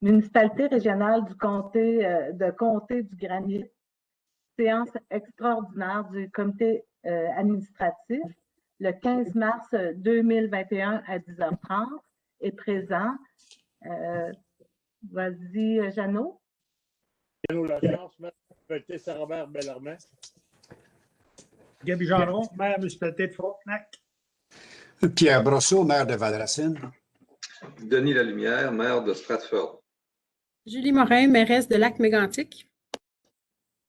Municipalité régionale du comté du Granit, séance extraordinaire du comité administratif le 15 mars 2021 à 10h30 est présent. Vas-y, Jeannot. Jeannot Lachance, maire de la municipalité Saint-Robert-Bellarmine. Gaby Gendron, maire de la municipalité de Frontenac. Pierre Brosseau, maire de Val-Racine. Denis Lalumière, maire de Stratford. Julie Morin, mairesse de Lac-Mégantic.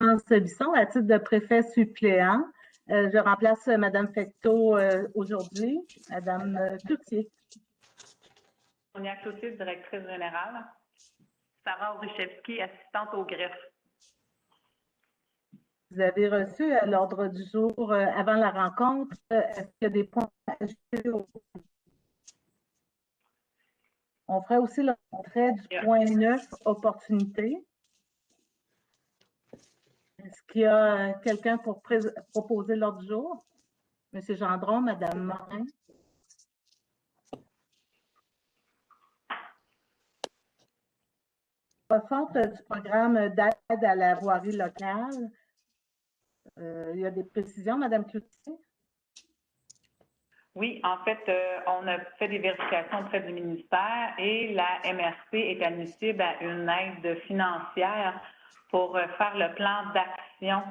France Bisson, à titre de préfet suppléant. Je remplace Mme Fecteau aujourd'hui. Mme Cloutier. Sonia Cloutier, directrice générale. Sarah Orychevski, assistante au greffe. Vous avez reçu l'ordre du jour avant la rencontre. Est-ce qu'il y a des points à ajouter? On ferait aussi le retrait du point 9, opportunité. Est-ce qu'il y a quelqu'un pour proposer l'ordre du jour? Monsieur Gendron, Madame Morin. Refonte du programme d'aide à la voirie locale. Il y a des précisions, Madame Cloutier? Oui, en fait, on a fait des vérifications auprès du ministère et la MRC est admissible à une aide financière pour faire le plan d'action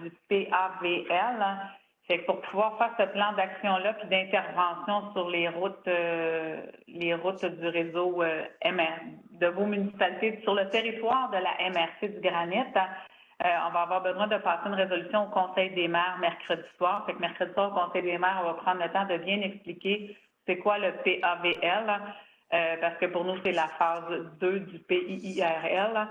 du PAVL. Fait que pour pouvoir faire ce plan d'action-là puis d'intervention sur les routes du réseau de vos municipalités, sur le territoire de la MRC du Granit, on va avoir besoin de passer une résolution au Conseil des maires mercredi soir. Fait que mercredi soir, au Conseil des maires, on va prendre le temps de bien expliquer c'est quoi le PAVL, parce que pour nous, c'est la phase 2 du PIIRL.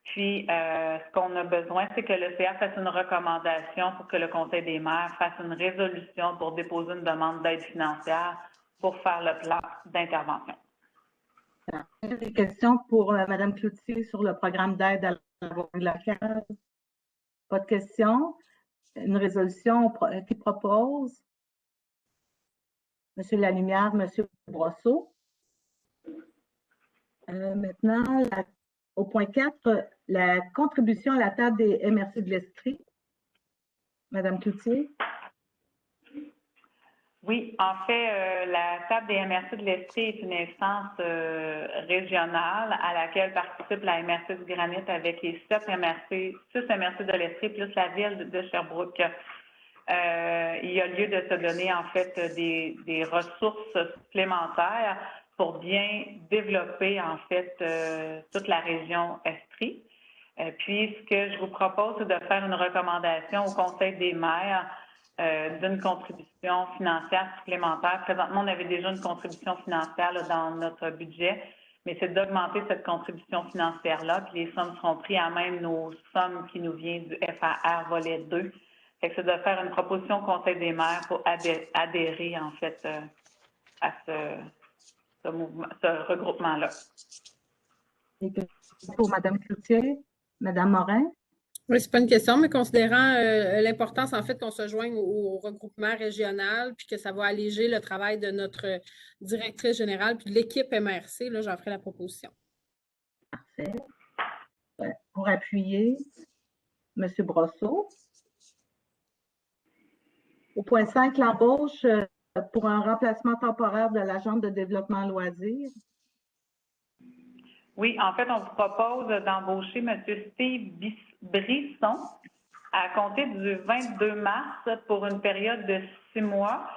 Puis, ce qu'on a besoin, c'est que le CA fasse une recommandation pour que le Conseil des maires fasse une résolution pour déposer une demande d'aide financière pour faire le plan d'intervention. Des questions pour Mme Cloutier sur le programme d'aide à la voirie locale? Pas de questions? Une résolution qui propose? Monsieur Lalumière, Monsieur Brosseau. Maintenant, au point 4, la contribution à la table des MRC de l'Estrie. Madame Cloutier. Oui, en fait, la table des MRC de l'Estrie est une instance régionale à laquelle participe la MRC du Granit avec les 6 MRC de l'Estrie plus la ville de Sherbrooke. Il y a lieu de se donner en fait des ressources supplémentaires pour bien développer en fait toute la région Estrie. Puis, ce que je vous propose, c'est de faire une recommandation au Conseil des maires d'une contribution financière supplémentaire. Présentement, on avait déjà une contribution financière là, dans notre budget, mais c'est d'augmenter cette contribution financière-là, puis les sommes seront prises à même nos sommes qui nous viennent du FAR volet 2. Fait que c'est de faire une proposition au Conseil des maires pour adhérer en fait à ce regroupement-là. Pour Mme Cloutier, Mme Morin. Oui, ce n'est pas une question, mais considérant l'importance, en fait, qu'on se joigne au regroupement régional, puis que ça va alléger le travail de notre directrice générale, puis de l'équipe MRC, là, j'en ferai la proposition. Parfait. Pour appuyer, M. Brosseau. Au point 5, l'embauche pour un remplacement temporaire de l'agent de développement loisirs. Oui, en fait, on vous propose d'embaucher M. Steve Brisson à compter du 22 mars pour une période de 6 mois,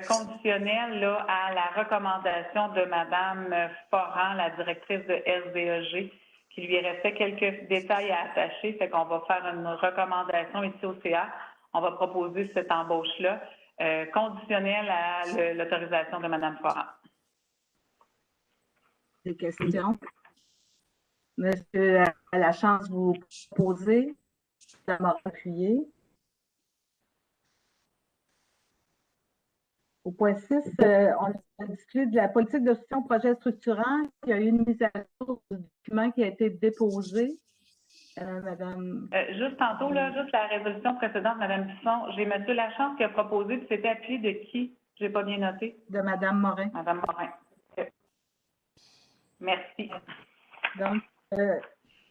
conditionnelle là, à la recommandation de Mme Foran, la directrice de SDEG, qui lui restait quelques détails à attacher. Fait qu'on va faire une recommandation ici au CA. On va proposer cette embauche-là, conditionnelle à l'autorisation de Mme Foran. Des questions? Monsieur a la chance de vous poser, d'avoir appuyé. Au point 6, on a discuté de la politique de soutien au projet structurant. Il y a eu une mise à jour du document qui a été déposé. Madame. Juste tantôt, là, juste la résolution précédente, Mme Bisson, j'ai M. Lachance qui a proposé, puis c'était appuyé de qui? Je n'ai pas bien noté. De Mme Morin. Mme Morin. Merci. Donc,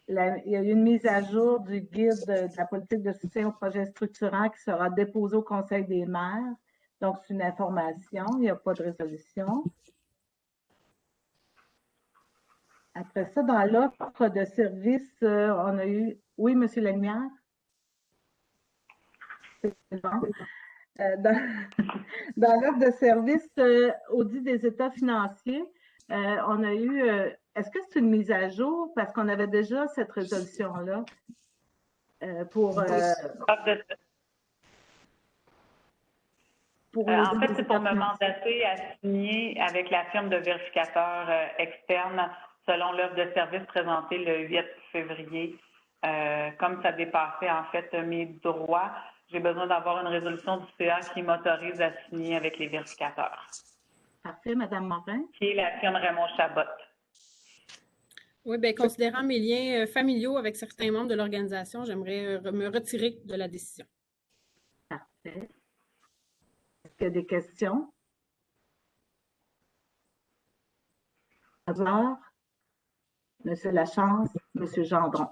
il y a eu une mise à jour du guide de la politique de soutien aux projets structurants qui sera déposé au Conseil des maires. Donc, c'est une information, il n'y a pas de résolution. Après ça, dans l'offre de services, on a eu... Oui, M. Lemière? C'est bon. Dans l'offre de services, audit des états financiers, on a eu... Est-ce que c'est une mise à jour? Parce qu'on avait déjà cette résolution-là pour... En fait, c'est pour me mandater à signer avec la firme de vérificateurs externes selon l'offre de service présentée le 8 février. Comme ça dépassait en fait mes droits, j'ai besoin d'avoir une résolution du CA qui m'autorise à signer avec les vérificateurs. Parfait, Mme Morin. Qui est la firme Raymond Chabot. Oui, bien, considérant mes liens familiaux avec certains membres de l'organisation, j'aimerais me retirer de la décision. Parfait. Est-ce qu'il y a des questions? Alors, M. Lachance, M. Gendron.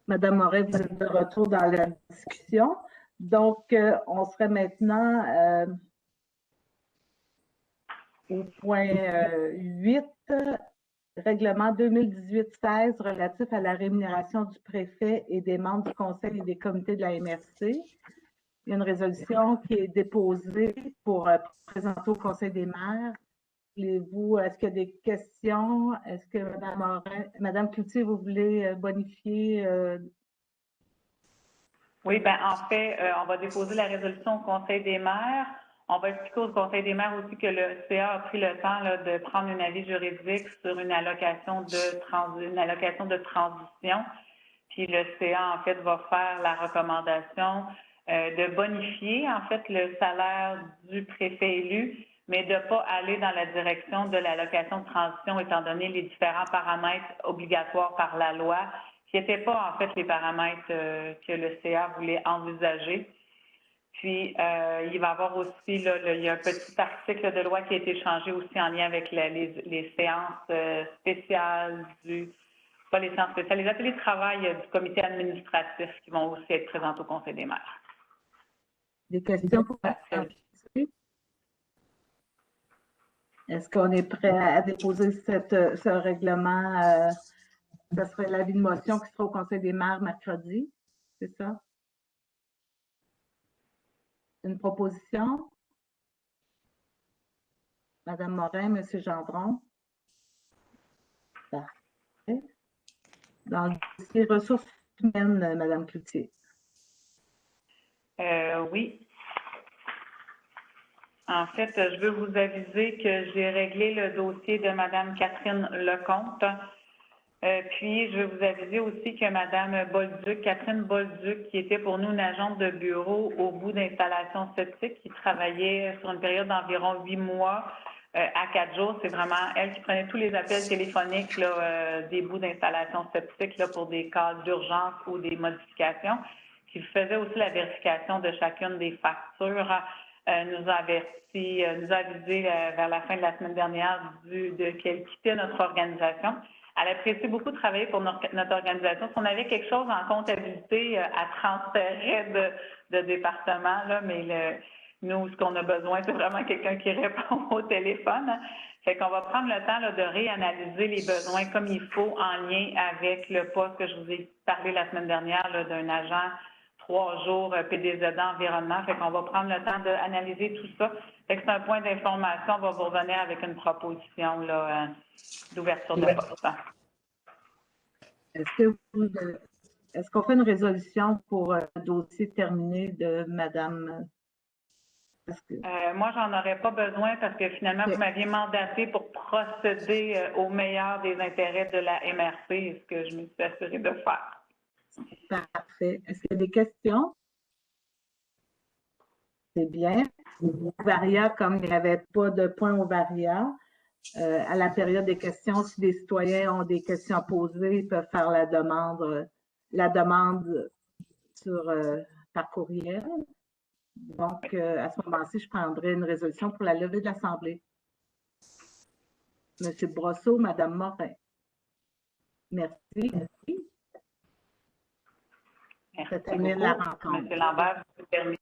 Madame Moret, vous êtes de retour dans la discussion. Donc, on serait maintenant au point 8, règlement 2018-16 relatif à la rémunération du préfet et des membres du conseil et des comités de la MRC. Il y a une résolution qui est déposée pour présenter au conseil des maires. Est-ce qu'il y a des questions? Est-ce que Mme Cloutier, vous voulez bonifier? Oui, bien, en fait, on va déposer la résolution au conseil des maires. On va expliquer au conseil des maires aussi que le CA a pris le temps là, de prendre un avis juridique sur une allocation de transition. Puis le CA, en fait, va faire la recommandation de bonifier, en fait, le salaire du préfet élu, mais de ne pas aller dans la direction de l'allocation de transition, étant donné les différents paramètres obligatoires par la loi, qui n'étaient pas, en fait, les paramètres que le CA voulait envisager. Puis, il va y avoir aussi, là, il y a un petit article de loi qui a été changé aussi en lien avec les séances spéciales pas les séances spéciales, les ateliers de travail du comité administratif qui vont aussi être présentés au Conseil des maires. Des questions pour Est-ce qu'on est prêt à déposer ce règlement? Ce serait l'avis de motion qui sera au Conseil des maires mercredi, c'est ça? Une proposition? Madame Morin, Monsieur Gendron? Parfait. Dans le dossier ressources humaines, Madame Cloutier. Oui. En fait, je veux vous aviser que j'ai réglé le dossier de Mme Catherine Lecomte. Puis, je veux vous aviser aussi que Mme Bolduc, Catherine Bolduc, qui était pour nous une agente de bureau au bout d'installation septique, qui travaillait sur une période d'environ 8 mois à 4 jours. C'est vraiment elle qui prenait tous les appels téléphoniques là, des bouts d'installation septique là, pour des cas d'urgence ou des modifications, qui faisait aussi la vérification de chacune des factures. Nous a avisé vers la fin de la semaine dernière qu'elle quittait notre organisation. Elle apprécie beaucoup de travailler pour notre organisation. Si on avait quelque chose en comptabilité, elle transférait de département, là, mais nous, ce qu'on a besoin, c'est vraiment quelqu'un qui répond au téléphone. Fait qu'on va prendre le temps là, de réanalyser les besoins comme il faut en lien avec le poste que je vous ai parlé la semaine dernière d'un agent 3 jours PDZ environnement. Fait qu'on va prendre le temps d'analyser tout ça. Fait que c'est un point d'information. On va vous revenir avec une proposition là, d'ouverture de poste. Est-ce qu'on fait une résolution pour le dossier terminé de Madame? Moi, j'en aurais pas besoin parce que finalement, vous m'aviez mandaté pour procéder au meilleur des intérêts de la MRC, ce que je me suis assurée de faire. Parfait. Est-ce qu'il y a des questions? C'est bien. Au VARIA, comme il n'y avait pas de point au VARIA, à la période des questions, si des citoyens ont des questions à poser, ils peuvent faire la demande par courriel. Donc, à ce moment-ci, je prendrai une résolution pour la levée de l'Assemblée. M. Brosseau, Mme Morin. Merci. Merci Ça termine la rencontre. M. Lambert, vous terminez.